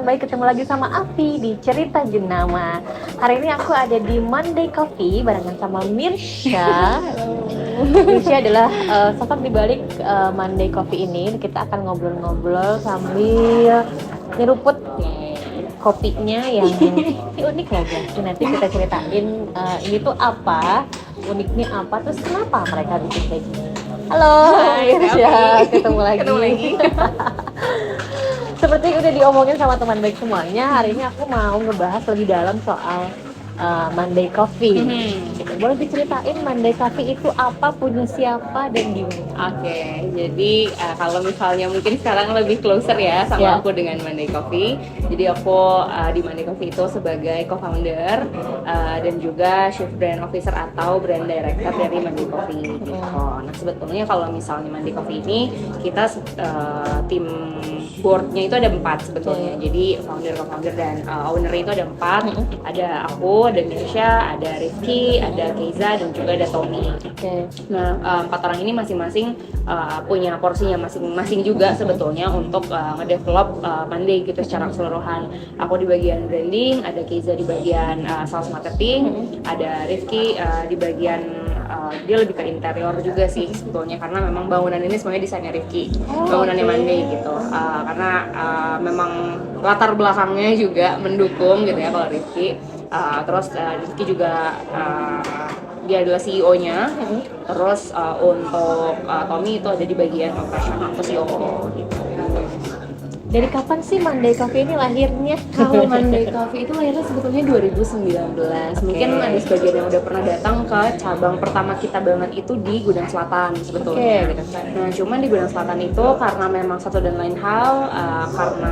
baik ketemu lagi sama Afi di Cerita Jenama. Hari ini aku ada di Monday Coffee barengan sama Mirsya. Mirsya adalah sosok di balik Monday Coffee ini. Kita akan ngobrol-ngobrol sambil nyeruput kopinya yang unik ya guys. Nanti kita ceritain ini tuh apa, uniknya apa, terus kenapa mereka bikin kayak gini. Halo, Mirsya, ketemu lagi. Seperti udah diomongin sama teman baik semuanya, hari ini aku mau ngebahas lebih dalam soal Monday Coffee. Boleh diceritain Monday Coffee itu apa, punya siapa, dan gimana? Oke, jadi kalau misalnya mungkin sekarang lebih closer ya sama aku dengan Monday Coffee. Jadi aku di Monday Coffee itu sebagai co-founder dan juga chief brand officer atau brand director dari Monday Coffee gitu. Nah sebetulnya kalau misalnya Monday Coffee ini kita tim boardnya itu ada 4 sebetulnya. Jadi founder, co-founder dan owner itu ada 4. Ada aku, ada Mirsya, ada Rifki, ada Keiza, dan juga ada Tommy. Nah 4 orang ini masing-masing punya porsinya masing-masing juga sebetulnya untuk ngedevelop Monday gitu secara keseluruhan. Aku di bagian branding, ada Keiza di bagian sales marketing, ada Rifki di bagian dia lebih ke interior juga sih sebetulnya, karena memang bangunan ini semuanya desainnya Rifki, bangunannya Monday gitu. Karena memang latar belakangnya juga mendukung gitu ya kalau Rifki. Terus Rifki juga dia adalah CEO-nya. Terus untuk Tommy itu ada di bagian operasional atau COO gitu. Dari kapan sih Monday Coffee ini lahirnya? Kalau Monday Coffee itu lahirnya sebetulnya 2019. Mungkin ada sebagian yang udah pernah datang ke cabang pertama kita banget itu di Gudang Selatan sebetulnya. Nah, cuman di Gudang Selatan itu karena memang satu dan lain hal, karena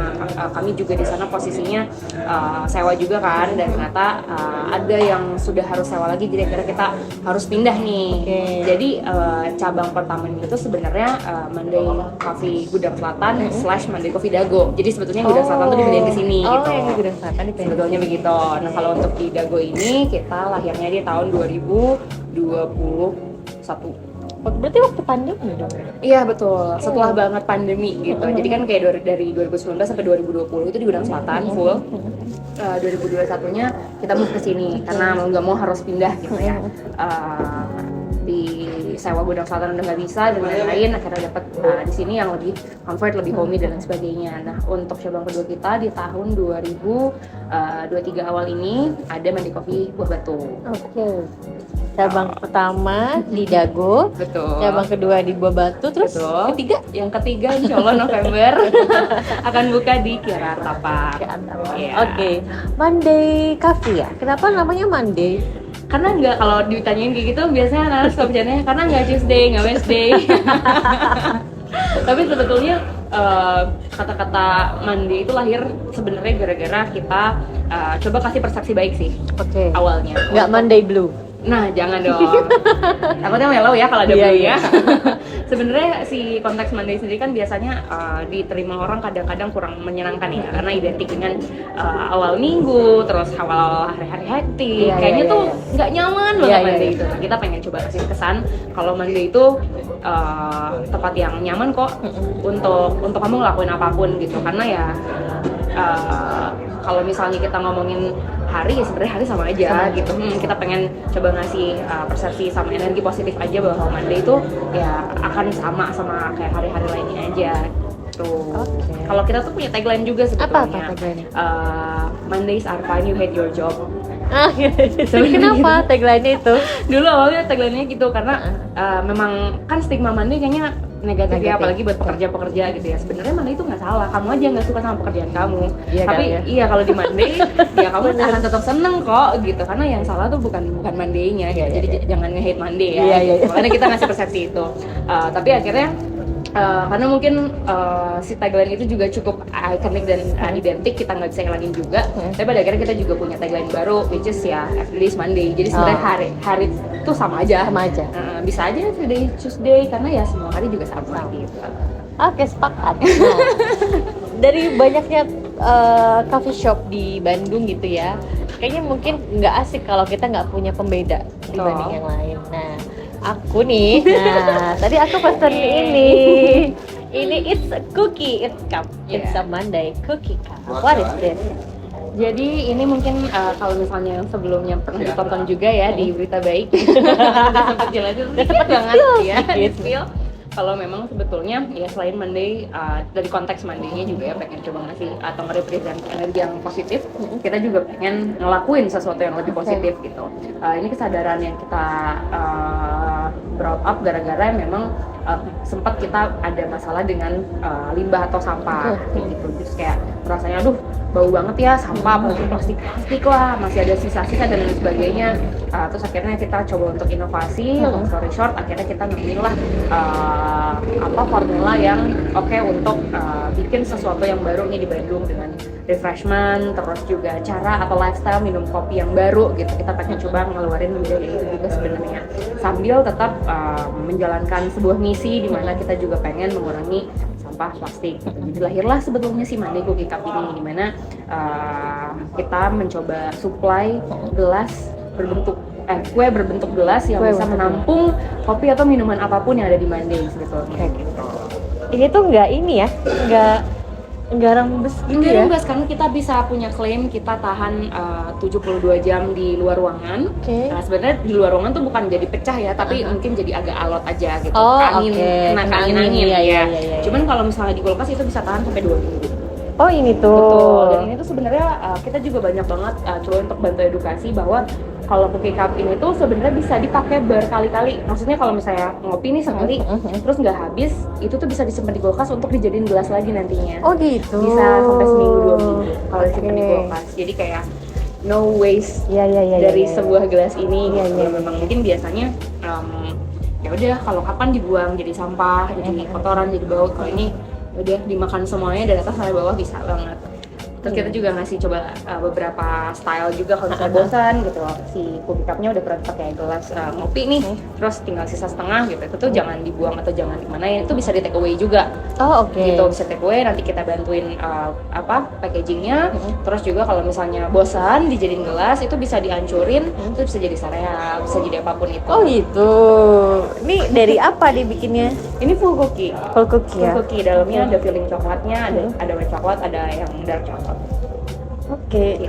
kami juga di sana posisinya sewa juga kan, dan ternyata ada yang sudah harus sewa lagi, jadi akhirnya kita harus pindah nih. Jadi cabang pertama itu sebenarnya Monday Coffee Gudang Selatan / Monday Coffee Dago. Jadi sebetulnya Gudang Selatan tuh dipindahin ke sini gitu. Yang Gudang Selatan dipindahin. Sebetulnya begitu. Nah, kalau untuk di Dago ini kita lahirnya di tahun 2021. Berarti waktu pandemi dong? Iya betul, setelah banget pandemi gitu. Jadi kan kayak dari 2019 sampai 2020 itu di Gudang Selatan full. 2021-nya kita move ke sini karena mau nggak mau harus pindah gitu ya. Di sewa Gudang Selatan udah nggak bisa dan lain-lain, akhirnya dapat di sini yang lebih comfort, lebih homey dan lain sebagainya. Nah untuk cabang kedua kita di tahun 2023 awal ini ada Monday Coffee Buah Batu. Cabang pertama di Dago, betul. Cabang kedua di Buah Batu, terus betul. Yang ketiga insya Allah November akan buka di Kiara Tapak. Monday Coffee ya? Kenapa namanya Monday? Karena nggak, kalau ditanyain kayak gitu biasanya anak suka bercandanya karena nggak Tuesday, nggak Wednesday. Tapi sebetulnya kata-kata Monday itu lahir sebenarnya gara-gara kita coba kasih persepsi baik sih awalnya. Nggak Monday Blue. Nah jangan dong, takutnya mellow ya kalau ada blue ya. Sebenarnya si konteks Monday sendiri kan biasanya diterima orang kadang-kadang kurang menyenangkan ya, karena identik dengan awal minggu, terus awal hari-hari hektik, kayaknya tuh nggak nyaman banget Monday itu. Nah, kita pengen coba kasih kesan kalau Monday itu tempat yang nyaman kok untuk kamu ngelakuin apapun gitu, karena ya kalau misalnya kita ngomongin hari, ya sebenarnya hari sama aja gitu. Kita pengen coba ngasih persepsi sama energi positif aja bahwa Monday itu ya akan sama kayak hari-hari lainnya aja tuh. Kalau kita tuh punya tagline juga sebetulnya. Apa tagline? Mondays are fine, you hate your job. Kenapa tagline-nya itu? Dulu awalnya tagline-nya gitu karena memang kan stigma Monday kayaknya negatif ya, apalagi buat pekerja-pekerja gitu ya. Sebenarnya Monday itu nggak salah, kamu aja nggak suka sama pekerjaan kamu. Tapi kalau di Monday ya kamu akan tetap seneng kok gitu, karena yang salah tuh bukan Monday-nya gitu. Jadi jangan nge-hate Monday ya. Makanya kita ngasih persepsi itu. Tapi akhirnya karena mungkin si tagline itu juga cukup ikonik dan identik, kita nggak bisa hilangin juga. Tapi pada akhirnya kita juga punya tagline baru, which is ya everyday is Monday. Jadi sebenarnya hari itu sama aja. Bisa aja everyday Tuesday karena ya semua hari juga sama gitu. Sepakat. Dari banyaknya coffee shop di Bandung gitu ya, kayaknya mungkin nggak asik kalau kita nggak punya pembeda dibanding yang lain. Nah, aku nih, tadi aku pesen Ini it's a cookie, it's cup, it's a Monday cookie cup. What is this? Jadi ini mungkin kalau misalnya yang sebelumnya pernah ditonton juga ya di Berita Baik, udah sempat jelasin sedikit banget ya, di-spill. Kalau memang sebetulnya ya selain Monday, dari konteks Monday-nya juga ya pengen coba ngasih atau nge-represent energi yang positif, kita juga pengen ngelakuin sesuatu yang lebih positif gitu. Ini kesadaran yang kita brought up gara-gara memang sempat kita ada masalah dengan limbah atau sampah gitu. Terus kayak rasanya aduh bau banget ya sampah, apalagi plastik lah, masih ada sisa-sisa dan lain sebagainya. Terus akhirnya kita coba untuk inovasi, long story short, akhirnya kita nemuin lah formula yang oke untuk bikin sesuatu yang baru nih di Bandung dengan refreshment, terus juga cara atau lifestyle minum kopi yang baru gitu. Kita pengen coba ngeluarin budaya itu juga sebenarnya, sambil tetap menjalankan sebuah misi di mana kita juga pengen mengurangi sampah plastik. Jadi lahirlah sebetulnya si Monday Cookie Cup ini, dimana kita mencoba supply gelas berbentuk kue berbentuk gelas yang bisa menampung kopi atau minuman apapun yang ada di Monday sebetulnya. Gitu. Ini tuh nggak ini ya, nggak rembes gitu Nggak ya? rembes, karena kita bisa punya klaim kita tahan 72 jam di luar ruangan. Nah, sebenarnya di luar ruangan tuh bukan jadi pecah ya, tapi mungkin jadi agak alot aja gitu. Kena angin ya. Cuman kalau misalnya di kulkas itu bisa tahan sampai 2 minggu. Oh ini tuh. Betul. Dan ini tuh sebenarnya kita juga banyak banget coba untuk bantu edukasi bahwa kalau cookie cup ini tuh sebenarnya bisa dipakai berkali-kali. Maksudnya kalau misalnya ngopi nih sekali, terus nggak habis, itu tuh bisa disimpan di kulkas untuk dijadiin gelas lagi nantinya. Oh gitu. Bisa sampai seminggu 2 minggu kalau disimpan di kulkas. Jadi kayak no waste dari sebuah gelas ini. Memang mungkin biasanya ya udah kalau kapan dibuang jadi sampah, jadi kotoran, jadi bau. Kalau ini udah dimakan semuanya dari atas sampai bawah bisa banget. Terus kita juga ngasih coba beberapa style juga kalau misalnya bosan gitu. Si cookie cup-nya udah pernah pakai gelas ngopi nih, terus tinggal sisa setengah gitu. Itu tuh jangan dibuang atau jangan dimanain, itu bisa di take away juga. Oh oke. Gitu bisa take away, nanti kita bantuin packagingnya. Terus juga kalau misalnya bosan dijadiin gelas, itu bisa dihancurin, itu bisa jadi sereal, bisa jadi apapun itu. Oh gitu. Ini dari apa dibikinnya? Ini full cookie. Full cookie ya? Full cookie, dalamnya ada filling coklatnya, ada white coklat, ada yang dark coklat. Oke.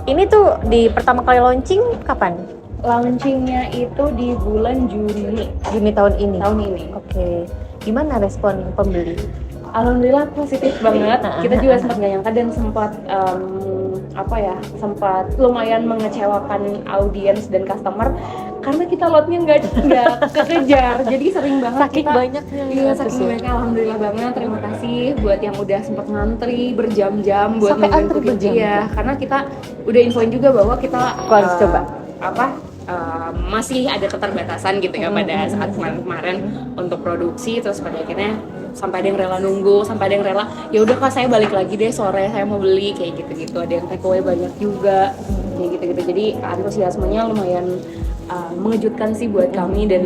Ini tuh di pertama kali launching kapan? Launchingnya itu di bulan Juni Tahun ini. Oke. Gimana respon pembeli? Alhamdulillah positif banget. Kita juga sempat nggak nyangka dan sempat sempat lumayan mengecewakan audiens dan customer karena kita lotnya nggak kekejar. Jadi sering banget saking banyaknya. Iya, saking banyaknya. Alhamdulillah banget. Terima kasih buat yang udah sempat ngantri berjam-jam buat sampai antri nungguin berjam. Iya, karena kita udah infoin juga bahwa kita harus coba masih ada keterbatasan gitu ya pada saat kemarin untuk produksi. Terus pada akhirnya sampai ada yang rela nunggu, sampai ada yang rela ya udah Kak saya balik lagi deh sore saya mau beli, kayak gitu-gitu. Ada yang take away banyak juga kayak gitu-gitu. Jadi antusiasmenya lumayan mengejutkan sih buat kami, dan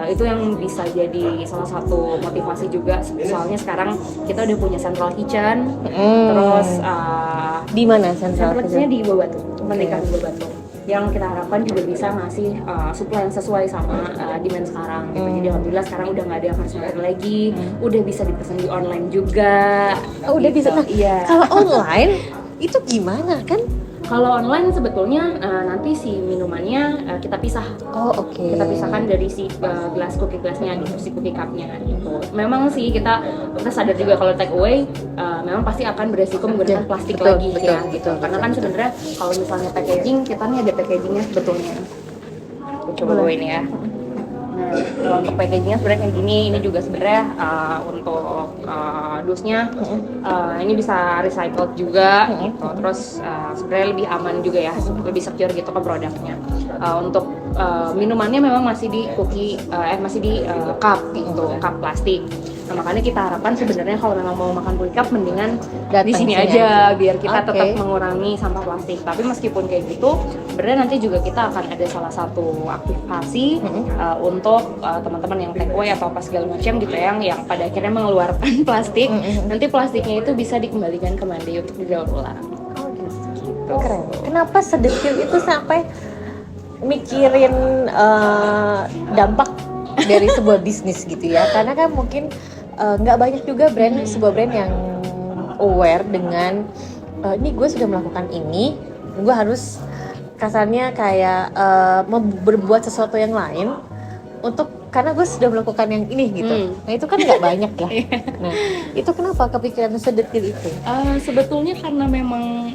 itu yang bisa jadi salah satu motivasi juga. Soalnya sekarang kita udah punya central kitchen. Terus di mana central kitchen-nya di Bawabatu, Merdeka di Bawabatu, yang kita harapkan juga bisa ngasih supply yang sesuai sama demand sekarang gitu. Jadi alhamdulillah sekarang udah nggak ada yang harus ngantri lagi, udah bisa dipesan di online juga. Udah gitu. bisa. Nah, iya. Kalau online itu gimana kan? Kalau online sebetulnya nanti si minumannya kita pisah. Oh oke. Kita pisahkan dari si gelas cookie gelasnya gitu, si cookie cupnya gitu. Memang sih kita sadar juga kalau take away memang pasti akan beresiko menggunakan plastik lagi ya gitu. Karena kan sebenarnya kalau misalnya packaging, kita nih ada packagingnya sebetulnya. Aku coba bawain ya. Nah, kalau untuk packagingnya sebenarnya kayak gini. Ini juga sebenarnya untuk dusnya ini bisa recycled juga gitu. Terus sebenarnya lebih aman juga ya, lebih secure gitu ke produknya. Untuk minumannya memang masih di cup gitu, cup plastik. Nah, makanya kita harapkan sebenarnya kalau memang mau makan cookie cup mendingan di sini aja biar kita tetap mengurangi sampah plastik. Tapi meskipun kayak gitu, sebenarnya nanti juga kita akan ada salah satu aktivasi untuk teman-teman yang take away atau apa segala macam gitu yang pada akhirnya mengeluarkan plastik. Nanti plastiknya itu bisa dikembalikan ke Monday untuk didaur ulang. Oh gitu. Keren. Kenapa sedetil itu sampai mikirin dampak dari sebuah bisnis gitu ya? Karena kan mungkin nggak banyak juga sebuah brand yang aware dengan ini gue sudah melakukan ini, gue harus kasarnya kayak berbuat sesuatu yang lain karena gue sudah melakukan yang ini gitu. Nah itu kan nggak banyak ya. Nah itu kenapa kepikiran sedetil itu? Sebetulnya karena memang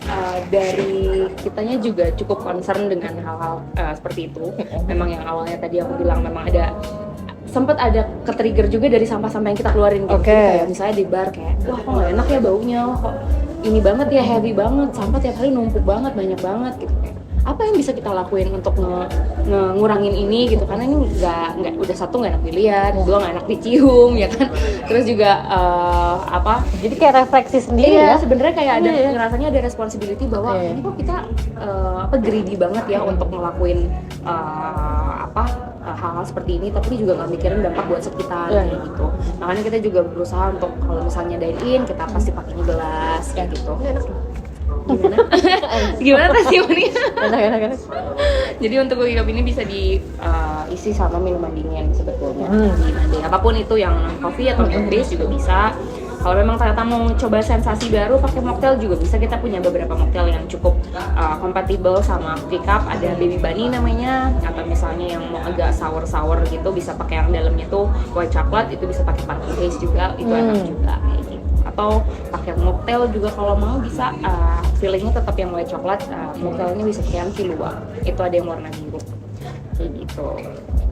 dari kitanya juga cukup concern dengan hal-hal seperti itu. Memang yang awalnya tadi aku bilang memang sempat ada ke-trigger juga dari sampah-sampah yang kita keluarin gitu. Kayak misalnya di bar kayak, wah kok nggak enak ya baunya, kok ini banget ya, heavy banget, sampah tiap hari numpuk banget, banyak banget gitu. Apa yang bisa kita lakuin untuk ngurangin ini gitu, karena ini nggak udah satu nggak enak dilihat, dua nggak enak dicium ya kan, terus juga jadi kayak refleksi sendiri ya sebenarnya kayak ada ngerasanya ada responsibility bahwa ini kok kita greedy banget ya untuk ngelakuin hal-hal seperti ini, tapi juga nggak mikirin dampak buat sekitar gitu. Makanya kita juga berusaha untuk kalau misalnya dine in kita pasti pakainya gelas kayak gitu. Gimana testimoni? Enak. Jadi untuk coffee cup ini bisa diisi sama minuman dingin sebetulnya. Di apapun itu, yang coffee atau milk base juga bisa. Kalau memang ternyata mau coba sensasi baru pakai mocktail juga bisa. Kita punya beberapa mocktail yang cukup kompatibel sama coffee cup. Ada Baby Bunny namanya, atau misalnya yang mau agak sour gitu bisa pakai yang dalamnya tuh white chocolate, itu bisa pakai pumpkin haze juga, itu enak juga kayak gitu. Atau pakai mocktail juga kalau mau bisa, fillingnya tetap yang white chocolate, mocktailnya bisa pakai yang Kahlua, itu ada yang warna biru kayak gitu.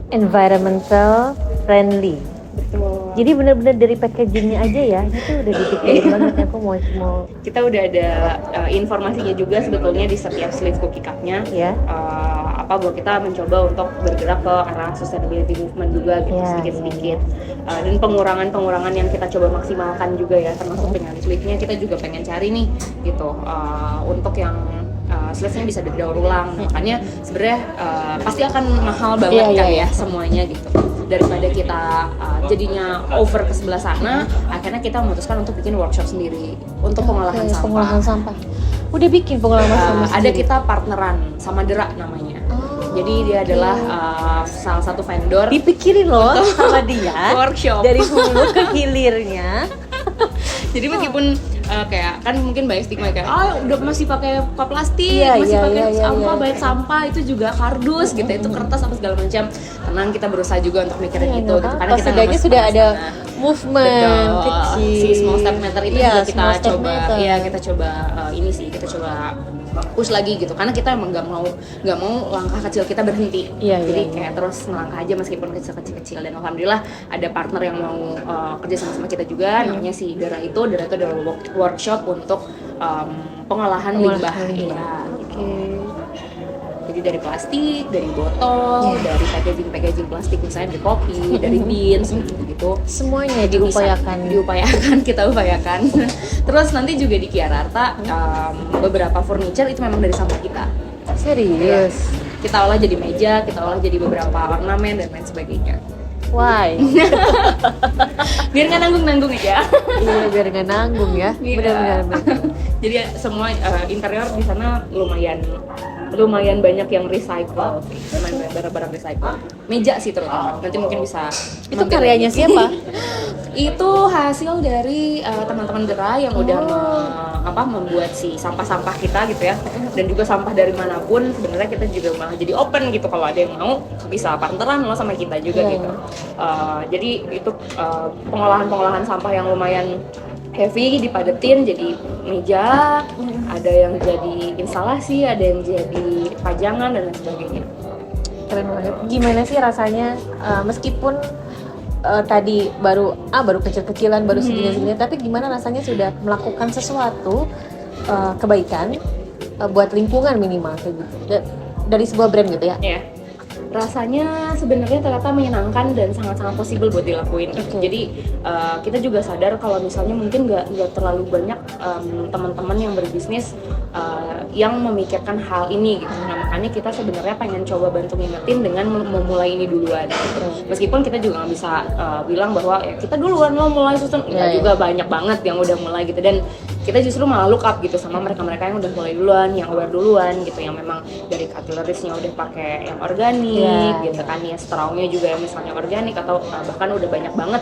Environmental friendly. Betul. Jadi benar-benar dari packagingnya aja ya, itu udah dipikirin banget ya. Aku mau kita udah ada informasinya juga sebetulnya di setiap sleeve cookie cup-nya. Bahwa kita mencoba untuk bergerak ke arah sustainability movement juga gitu, sedikit-sedikit. Dan pengurangan yang kita coba maksimalkan juga ya, termasuk dengan sleeve-nya kita juga pengen cari nih gitu, untuk yang sleeve-nya bisa didaur ulang. Makanya sebenarnya pasti akan mahal banget ya semuanya gitu. Daripada kita jadinya over ke sebelah sana, akhirnya kita memutuskan untuk bikin workshop sendiri untuk pengolahan sampah. Udah bikin pengolahan sampah Ada sendiri? kita partneran sama Dera namanya. Jadi dia adalah salah satu vendor. Dipikirin loh sama dia workshop dari hulu ke hilirnya. Jadi meskipun kayak kan mungkin banyak stigma kayak udah masih pakai cup plastik, masih pakai sampah, banyak sampah, itu juga kardus gitu, itu kertas apa segala macam. Tenang, kita berusaha juga untuk mikirin itu gitu, karena kita setidaknya sudah ada movement kecil. Si small step matter itu juga kita coba kita coba push lagi gitu, karena kita emang nggak mau langkah kecil kita berhenti. Jadi kayak terus melangkah aja meskipun kecil. Dan alhamdulillah ada partner yang mau kerja sama kita juga, namanya si Dera itu adalah workshop untuk pengolahan limbah. Jadi dari plastik, dari botol, dari packaging plastik misalnya dari kopi, dari beans gitu. Semuanya diupayakan. Kita upayakan. Terus nanti juga di Kiararta beberapa furniture itu memang dari sampah kita. Serius? Kita olah jadi meja, kita olah jadi beberapa ornamen dan lain sebagainya. Why? Biar nggak nanggung aja. Iya, biar nggak nanggung ya. Benar-benar. Jadi semua interior di sana lumayan banyak yang recycle, barang-barang recycle. Meja sih terutama. Nanti mungkin bisa. Itu karyanya siapa? Itu hasil dari teman-teman Dera yang udah membuat si sampah-sampah kita gitu ya. Dan juga sampah dari manapun sebenarnya kita juga malah jadi open gitu, kalau ada yang mau bisa partneran loh sama kita juga gitu. Jadi itu pengolahan sampah yang lumayan heavy dipadetin jadi meja, ada yang jadi instalasi, ada yang jadi pajangan dan lain sebagainya. Keren banget. Gimana sih rasanya meskipun tadi baru kecil-kecilan, baru segini-segini, tapi gimana rasanya sudah melakukan sesuatu kebaikan buat lingkungan minimal kayak gitu dari sebuah brand gitu ya? Iya. Rasanya sebenarnya ternyata menyenangkan dan sangat-sangat possible buat dilakuin. Jadi kita juga sadar kalau misalnya mungkin nggak terlalu banyak teman-teman yang berbisnis yang memikirkan hal ini gitu. Nah makanya kita sebenarnya pengen coba bantu ngingetin dengan memulai ini duluan. Meskipun kita juga nggak bisa bilang bahwa ya kita duluan lo mulai susun, juga banyak banget yang udah mulai gitu. Dan kita justru malah look up gitu sama mereka-mereka yang udah mulai duluan, yang aware duluan gitu, yang memang dari cutleries-nya udah pakai yang organik gitu kan ya, strawnya juga yang misalnya organik, atau bahkan udah banyak banget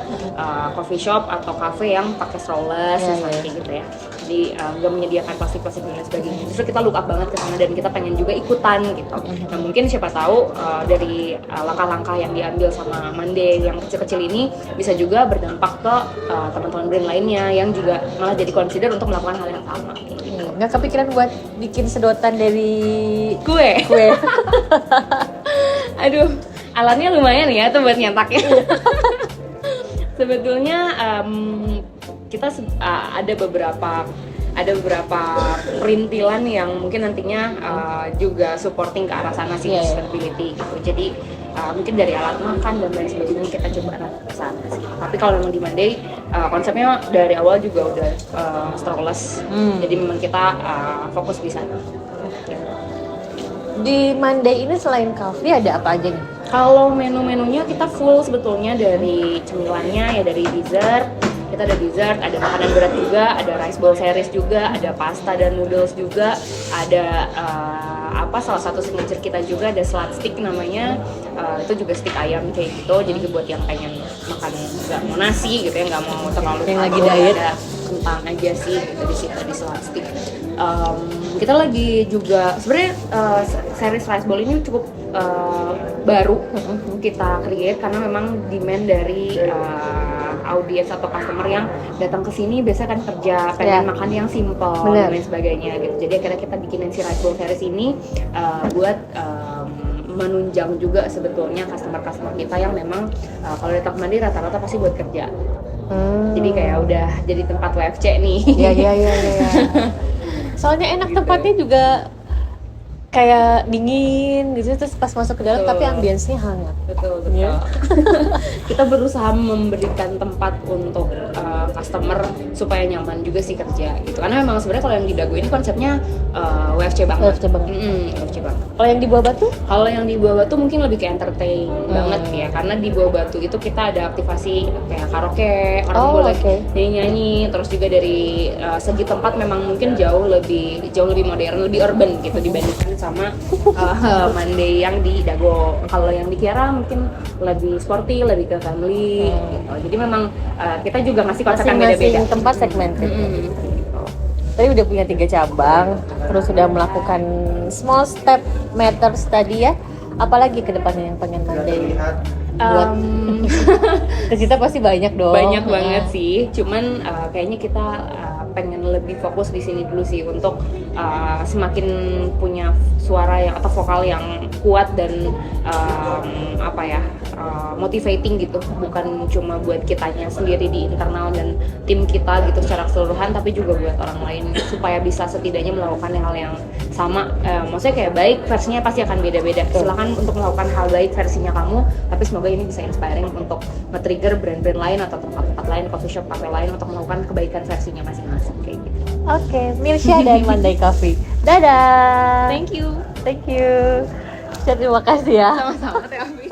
coffee shop atau cafe yang pakai strawless misalnya kayak gitu ya. Jadi nggak menyediakan plastik-plastik dan lain sebagainya. Justru kita look up banget ke sana dan kita pengen juga ikutan gitu. Nah mungkin siapa tahu dari langkah-langkah yang diambil sama Monday yang kecil-kecil ini bisa juga berdampak ke teman-teman brand lainnya yang juga malah jadi consider untuk melakukan hal yang sama. Nggak kepikiran buat bikin sedotan dari Kue. kue? Aduh, alatnya lumayan ya tuh buat nyetaknya. Sebetulnya kita ada beberapa perintilan yang mungkin nantinya juga supporting ke arah sana sih, sustainability gitu. Jadi mungkin dari alat makan dan lain sebagainya kita coba ke sana sih. Tapi kalau memang di Monday konsepnya dari awal juga udah strawless. Jadi memang kita fokus di sana. Di Monday ini selain coffee ada apa aja nih? Kalau menu-menunya kita full sebetulnya, dari cemilannya ya, dari dessert. Kita ada dessert, ada makanan berat juga, ada rice bowl series juga, ada pasta dan noodles juga, ada salah satu signature kita juga ada salad stick namanya, itu juga stick ayam kayak gitu. Jadi buat yang pengen makan nggak mau nasi gitu ya, nggak mau terlalu yang lagi diet, ada kentang aja sih gitu di situ di salad stick. Kita lagi juga sebenarnya series rice bowl ini cukup baru kita create karena memang demand dari audiens atau customer yang datang ke sini biasa kan kerja, pengen makan yang simple dan lain sebagainya gitu. Jadi akhirnya kita bikinin si rice bowl series ini buat menunjang juga sebetulnya customer kita yang memang kalau datang ke Mandi rata-rata pasti buat kerja. Jadi kayak udah jadi tempat WFC nih. Iya. Soalnya enak tempatnya juga kayak dingin gitu, terus pas masuk ke dalam tapi ambience-nya hangat. Betul. Kita berusaha memberikan tempat untuk customer supaya nyaman juga sih kerja gitu. Karena memang sebenarnya kalau yang di Dago ini konsepnya WFC banget. WFC banget. WFC banget. Kalau yang di Buah Batu? Kalau yang di Buah Batu mungkin lebih ke entertain banget ya. Karena di Buah Batu itu kita ada aktivasi kayak karaoke, orang boleh nyanyi-nyanyi. Terus juga dari segi tempat memang mungkin jauh lebih modern, lebih urban gitu dibandingkan sama Monday yang di Dago. Kalau yang di Kiara mungkin lebih sporty, lebih ke family gitu. Jadi memang kita juga ngasih konsep yang beda-beda. Masing-masing tempat segmented. Tadi udah punya 3 cabang, terus sudah melakukan small step matters tadi ya. Apalagi ke depannya yang pengen Monday buat? Kita pasti banyak dong. Banyak banget sih. Cuman kayaknya kita pengen lebih fokus di sini dulu sih untuk semakin punya suara yang atau vokal yang kuat dan motivating gitu, bukan cuma buat kitanya sendiri di internal dan tim kita gitu secara keseluruhan, tapi juga buat orang lain supaya bisa setidaknya melakukan hal yang sama. Maksudnya kayak baik versinya pasti akan beda-beda. Silakan untuk melakukan hal baik versinya kamu, tapi semoga ini bisa inspiring untuk nge-trigger brand-brand lain atau tempat-tempat lain, coffee shop, cafe lain untuk melakukan kebaikan versinya masing-masing kayak gitu. Oke, Mirsya dan Monday Coffee. Dadah. Thank you. Terima kasih ya. Sama-sama, Teh Afi.